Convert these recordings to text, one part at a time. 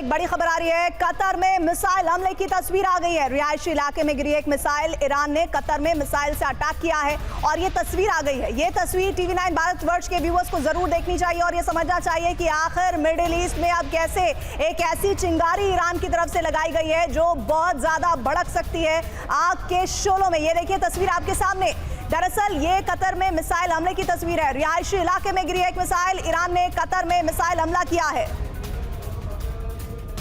एक बड़ी खबर आ रही है। कतर में मिसाइल हमले की तस्वीर आ गई है। रिहायशी इलाके में गिरी एक मिसाइल, ईरान ने कतर में मिसाइल से अटैक किया है और ये तस्वीर आ गई है। ये तस्वीर TV9 भारतवर्ष के व्यूअर्स को जरूर देखनी चाहिए और ये समझना चाहिए कि आखिर मिडिल ईस्ट में अब कैसे एक ऐसी चिंगारी ईरान की तरफ से लगाई गई है जो बहुत ज्यादा भड़क सकती है आग के शोलों में। ये देखिए तस्वीर आपके सामने। दरअसल ये कतर में मिसाइल हमले की तस्वीर है। रिहायशी इलाके में गिरी एक मिसाइल, ईरान ने कतर में मिसाइल हमला किया है।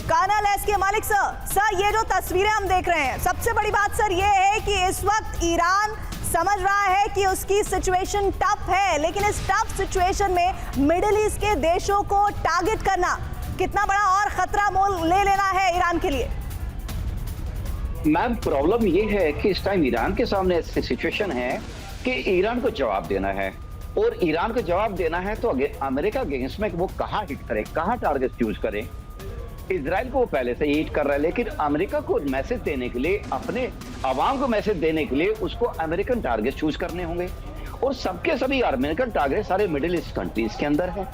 कर्नल SK मलिक सर, ये जो तस्वीरें हम देख रहे हैं, सबसे बड़ी बात सर ये है कि इस वक्त ईरान समझ रहा है कि उसकी सिचुएशन टफ है, लेकिन इस टफ सिचुएशन में मिडिल ईस्ट के देशों को टारगेट करना कितना बड़ा और खतरा मोल ले लेना है ईरान के लिए। मैम, प्रॉब्लम ये है कि इस टाइम ईरान के सामने ऐसी सिचुएशन है कि ईरान को जवाब देना है, और ईरान को जवाब देना है तो अमेरिका अगेंस्ट में वो कहाँ हिट करे, कहाँ टारगेट चूज करे। इजराइल को वो पहले से हिट कर रहा है, लेकिन अमेरिका को मैसेज देने के लिए, अपने अवाम को मैसेज देने के लिए उसको अमेरिकन टारगेट चूज करने होंगे, और सबके सभी अमेरिकन टारगेट सारे मिडिल ईस्ट कंट्रीज के अंदर है।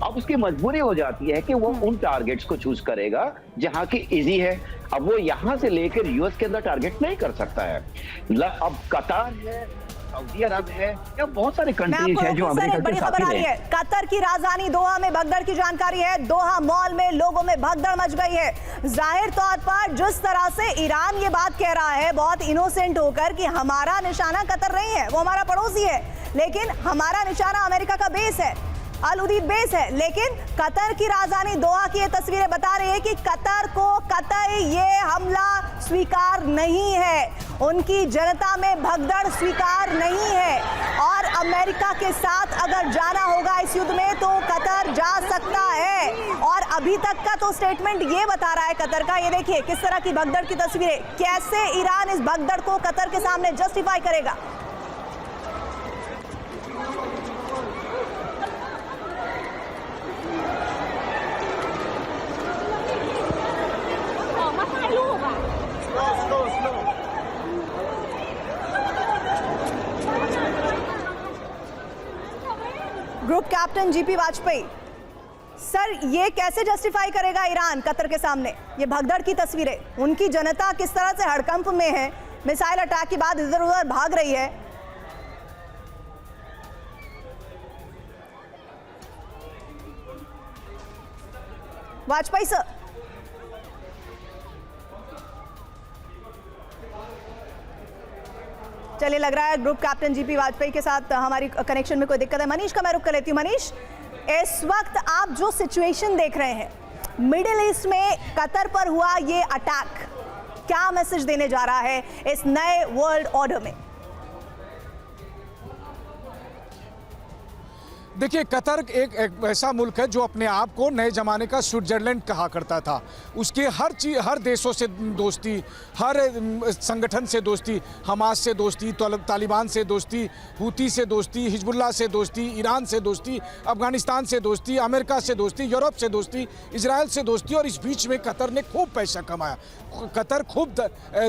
अब उसकी मजबूरी हो जाती है कि वो उन टारगेट्स को चूज करेगा जहां की इजी है। अब वो यहां से लेकर यूएस के अंदर टारगेट नहीं कर सकता है। अब कतार है, सऊदी अरब है, या बहुत सारे कंट्रीज हैं जो अमेरिका के साथ ही हैं। कतर की राजधानी दोहा में भगदड़ की जानकारी है। दोहा मॉल में लोगों में भगदड़ मच गई है। जाहिर तौर पर जिस तरह से ईरान ये बात कह रहा है बहुत इनोसेंट होकर कि हमारा निशाना कतर नहीं है, वो हमारा पड़ोसी है, लेकिन हमारा निशाना अमेरिका का बेस है, अल उदीद बेस है। लेकिन कतर की राजधानी दोहा की ये तस्वीरें बता रही है कि कतर को कतई ये हमला स्वीकार नहीं है, उनकी जनता में भगदड़ स्वीकार नहीं है, और अमेरिका के साथ अगर जाना होगा इस युद्ध में तो कतर जा सकता है। और अभी तक का तो स्टेटमेंट ये बता रहा है कतर का। ये देखिए किस तरह की भगदड़ की तस्वीरें, कैसे ईरान इस भगदड़ को कतर के सामने जस्टिफाई करेगा। Group captain GP Vajpayee sir, ये कैसे जस्टिफाई करेगा ईरान कतर के सामने ये भगदड़ की तस्वीरें? उनकी जनता किस तरह से हड़कंप में है, मिसाइल अटैक के बाद इधर उधर भाग रही है। वाजपेयी सर, चलिए लग रहा है ग्रुप कैप्टन GP वाजपेयी के साथ हमारी कनेक्शन में कोई दिक्कत है। मनीष का मैं रुक कर लेती हूँ। मनीष, इस वक्त आप जो सिचुएशन देख रहे हैं मिडिल ईस्ट में कतर पर हुआ ये अटैक, क्या मैसेज देने जा रहा है इस नए वर्ल्ड ऑर्डर में? देखिए, कतर एक ऐसा मुल्क है जो अपने आप को नए ज़माने का स्विट्ज़रलैंड कहा करता था। उसके हर देशों से दोस्ती, हर संगठन से दोस्ती, हमास से दोस्ती, तालिबान से दोस्ती, हूती से दोस्ती, हिजबुल्लाह से दोस्ती, ईरान से दोस्ती, अफगानिस्तान से दोस्ती, अमेरिका से दोस्ती, यूरोप से दोस्ती, इजराइल से दोस्ती, और इस बीच में कतर ने खूब पैसा कमाया। कतर खूब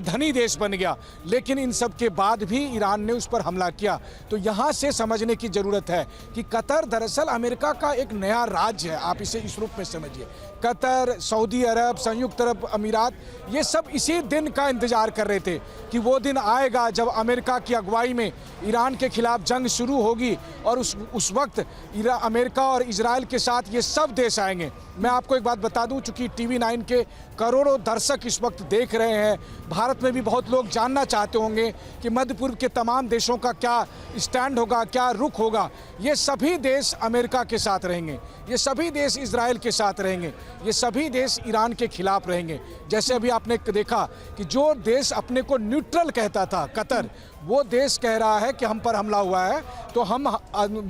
धनी देश बन गया, लेकिन इन सब के बाद भी ईरान ने उस पर हमला किया। तो यहाँ से समझने की ज़रूरत है कि कतर दरअसल अमेरिका का एक नया राज्य है। आप इसे इस रूप में समझिए। कतर, सऊदी अरब, संयुक्त अरब अमीरात, ये सब इसी दिन का इंतजार कर रहे थे कि वो दिन आएगा जब अमेरिका की अगुवाई में ईरान के खिलाफ जंग शुरू होगी, और उस वक्त अमेरिका और इजराइल के साथ ये सब देश आएंगे। मैं आपको एक बात बता दूं, चूंकि TV9 के करोड़ों दर्शक इस वक्त देख रहे हैं, भारत में भी बहुत लोग जानना चाहते होंगे कि मध्य पूर्व के तमाम देशों का क्या स्टैंड होगा, क्या रुख होगा। ये सभी देश अमेरिका के साथ रहेंगे, ये सभी देश इजराइल के साथ रहेंगे, ये सभी देश ईरान के खिलाफ रहेंगे। जैसे अभी आपने देखा कि जो देश अपने को न्यूट्रल कहता था कतर, वो देश कह रहा है कि हम पर हमला हुआ है तो हम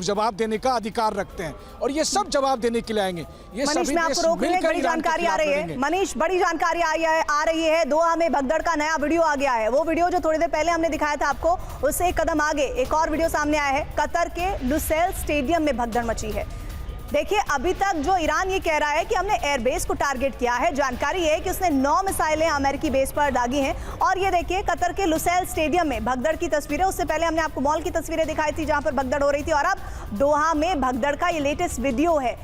जवाब देने का अधिकार रखते हैं, और ये सब जवाब देने के लिए आएंगे। ये सभी देश मिलकर बड़ी जानकारी आ रही है। मनीष, बड़ी जानकारी आ रही है। दोहा में भगदड़ का नया वीडियो आ गया है। वो वीडियो जो थोड़ी देर पहले हमने दिखाया था आपको, उससे एक कदम आगे एक और वीडियो सामने आया है। कतर के लुसेल स्टेडियम में भगदड़ मची है। देखिए, अभी तक जो ईरान ये कह रहा है कि हमने एयरबेस को टारगेट किया है, जानकारी है कि उसने 9 मिसाइलें अमेरिकी बेस पर दागी हैं। और ये देखिए कतर के लुसेल स्टेडियम में भगदड़ की तस्वीरें। उससे पहले हमने आपको मॉल की तस्वीरें दिखाई थी जहां पर भगदड़ हो रही थी, और अब दोहा में भगदड़ का ये लेटेस्ट वीडियो है।